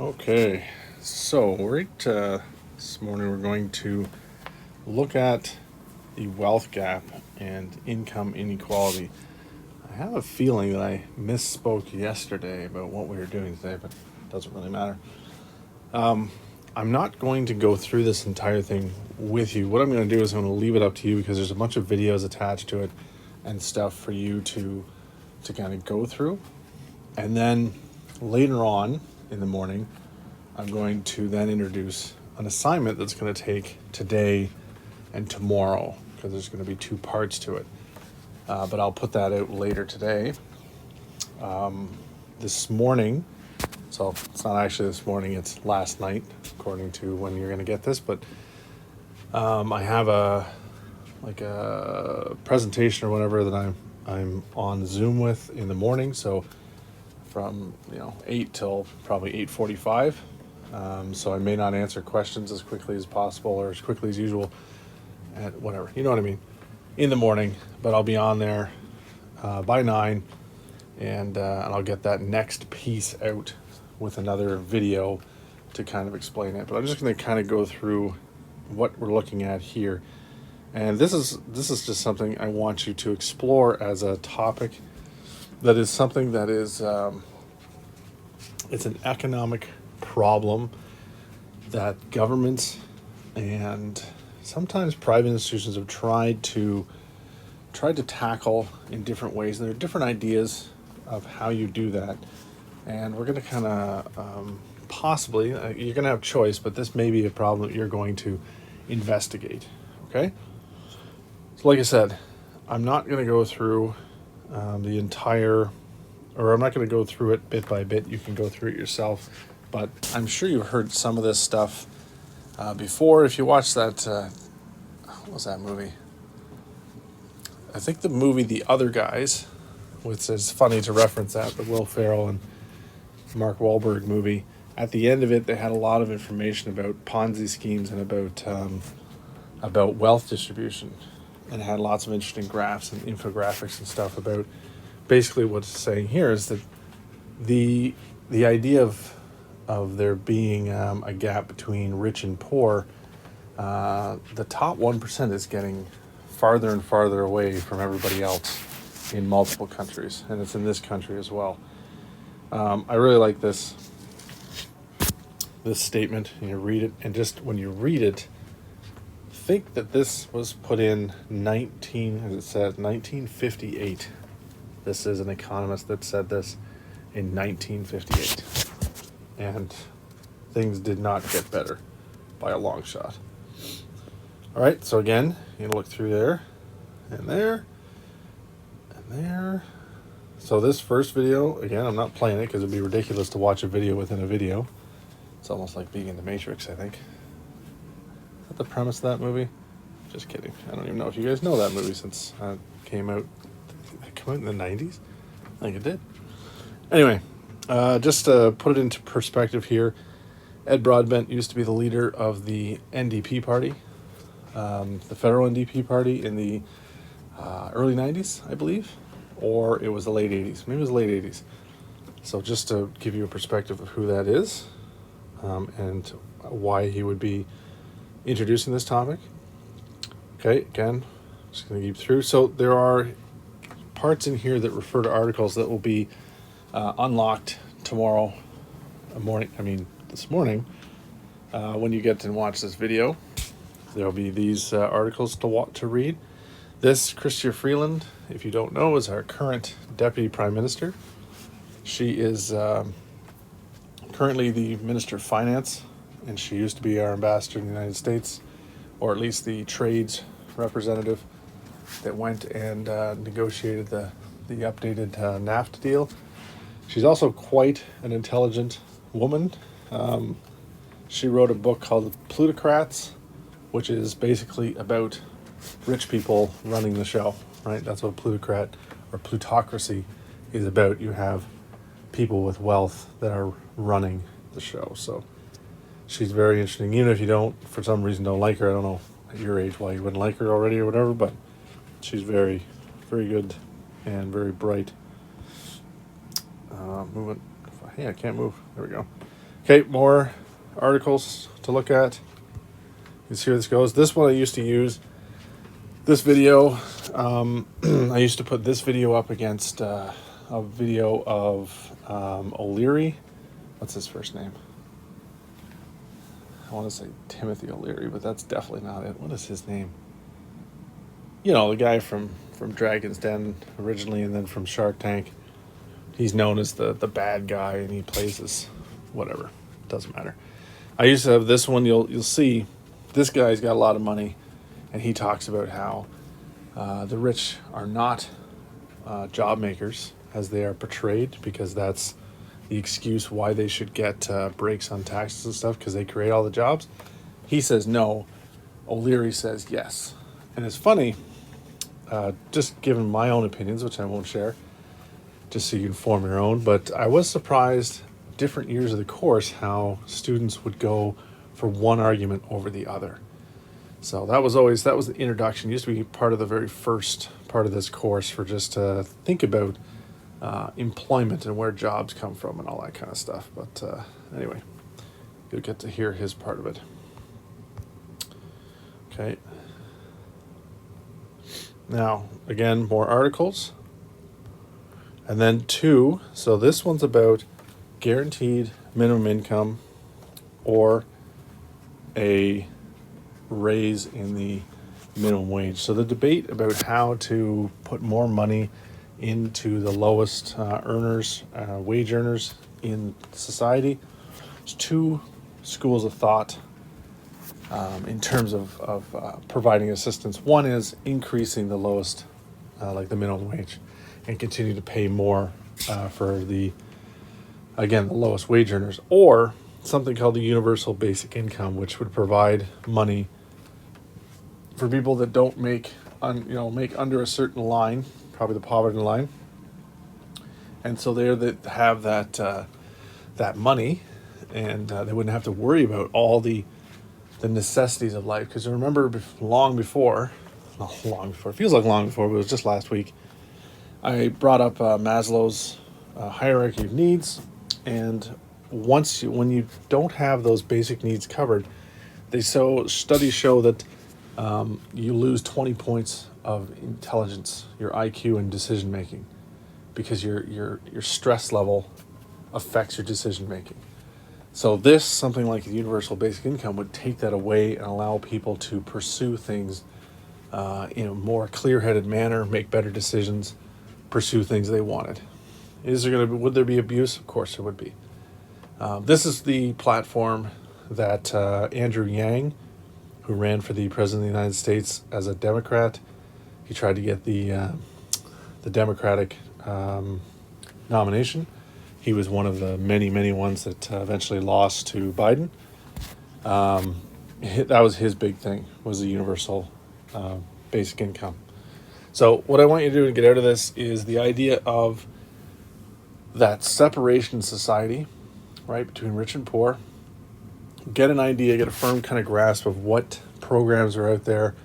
Okay, so this morning we're going to look at the wealth gap and income inequality. I have a feeling that I misspoke yesterday about what we were doing today, but it doesn't really matter. I'm not going to go through this entire thing with you. What I'm going to do is I'm going to leave it up to you because there's a bunch of videos attached to it and stuff for you to kind of go through. And then later on in the morning, I'm going to then introduce an assignment that's going to take today and tomorrow because there's going to be two parts to it. But I'll put that out later today. This morning, so it's not actually this morning, it's last night, according to when you're going to get this. But I have a presentation or whatever that I'm on Zoom with in the morning. So from 8 till probably 8:45. So I may not answer questions as quickly as possible or as quickly as usual at whatever, you know what I mean, in the morning, but I'll be on there by 9 and I'll get that next piece out with another video to kind of explain it. But I'm just going to kind of go through what we're looking at here. And this is just something I want you to explore as a topic that is something that is it's an economic problem that governments and sometimes private institutions have tried to tackle in different ways. And there are different ideas of how you do that. And we're going to kind of possibly, you're going to have choice, but this may be a problem that you're going to investigate. Okay? So like I said, I'm not going to go through the entire, or I'm not going to go through it bit by bit. You can go through it yourself. But I'm sure you've heard some of this stuff before. If you watch that, what was that movie? I think the movie The Other Guys, which is funny to reference that, the Will Ferrell and Mark Wahlberg movie. At the end of it, they had a lot of information about Ponzi schemes and about wealth distribution, and it had lots of interesting graphs and infographics and stuff about basically what it's saying here is that the idea of there being a gap between rich and poor, the top 1% is getting farther and farther away from everybody else in multiple countries, and it's in this country as well. I really like this statement, and you read it, and just when you read it, think that this was put in 1958. This is an economist that said this in 1958. And things did not get better by a long shot. All right, so again, you look through there, and there, and there. So this first video, again, I'm not playing it because it'd be ridiculous to watch a video within a video. It's almost like being in the Matrix, I think. Is that the premise of that movie? Just kidding. I don't even know if you guys know that movie since it came out. Did it come out in the 90s? I think it did. Anyway. Just to put it into perspective here, Ed Broadbent used to be the leader of the NDP party, the federal NDP party in the early 90s, I believe, or it was the late 80s. Maybe it was the late 80s. So just to give you a perspective of who that is and why he would be introducing this topic. Okay, again, just going to keep through. So there are parts in here that refer to articles that will be unlocked tomorrow morning. This morning, when you get to watch this video, there'll be these articles to read. This Chrystia Freeland, if you don't know, is our current Deputy Prime Minister. She is currently the Minister of Finance, and she used to be our ambassador in the United States, or at least the trades representative that went and negotiated the updated NAFTA deal. She's also quite an intelligent woman. She wrote a book called Plutocrats, which is basically about rich people running the show, right? That's what a plutocrat or plutocracy is about. You have people with wealth that are running the show. So she's very interesting. Even if you don't, for some reason, don't like her, I don't know at your age why you wouldn't like her already or whatever, but she's very, very good and very bright. Movement. Hey, I can't move. There we go. Okay, more articles to look at. You see where this goes. This one I used to use. This video, I used to put this video up against a video of O'Leary. What's his first name? I want to say Timothy O'Leary, but that's definitely not it. What is his name? You know, the guy from Dragon's Den originally, and then from Shark Tank. He's known as the bad guy, and he plays this whatever. Doesn't matter. I used to have this one. You'll see this guy's got a lot of money, and he talks about how the rich are not job makers as they are portrayed, because that's the excuse why they should get breaks on taxes and stuff, because they create all the jobs. He says no. O'Leary says yes. And it's funny, just given my own opinions, which I won't share, just so you can form your own, but I was surprised different years of the course how students would go for one argument over the other. So that was the introduction. It used to be part of the very first part of this course, for just to think about employment and where jobs come from and all that kind of stuff. But anyway, you'll get to hear his part of it. Okay. Now, again, more articles. And then 2, so this one's about guaranteed minimum income or a raise in the minimum wage. So the debate about how to put more money into the lowest earners, wage earners in society. There's 2 schools of thought in terms of providing assistance. One is increasing the lowest, like the minimum wage, and continue to pay more for the lowest wage earners, or something called the universal basic income, which would provide money for people that don't make under a certain line, probably the poverty line, and so they're that have that money, and they wouldn't have to worry about all the necessities of life. Because remember, long before, it feels like long before, but it was just last week, I brought up Maslow's hierarchy of needs, and when you don't have those basic needs covered, studies show that you lose 20 points of intelligence, your IQ, and decision making, because your stress level affects your decision making. So something like a universal basic income would take that away and allow people to pursue things in a more clear-headed manner, make better decisions, pursue things they wanted. Would there be abuse? Of course there would be. This is the platform that Andrew Yang, who ran for the president of the United States as a Democrat, he tried to get the Democratic nomination. He was one of the many ones that eventually lost to Biden. That was his big thing, was the universal basic income. So what I want you to do to get out of this is the idea of that separation in society, right, between rich and poor. Get an idea, get a firm kind of grasp of what programs are out there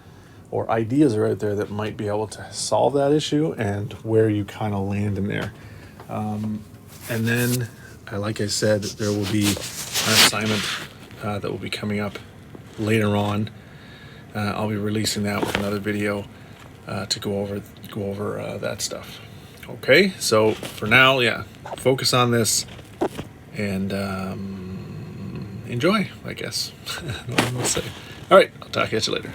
or ideas are out there that might be able to solve that issue, and where you kind of land in there. And then, like I said, there will be an assignment that will be coming up later on. I'll be releasing that with another video to go over that stuff. Okay, so for now, focus on this and enjoy, I guess. I don't know what to say. All right, I'll talk to you later.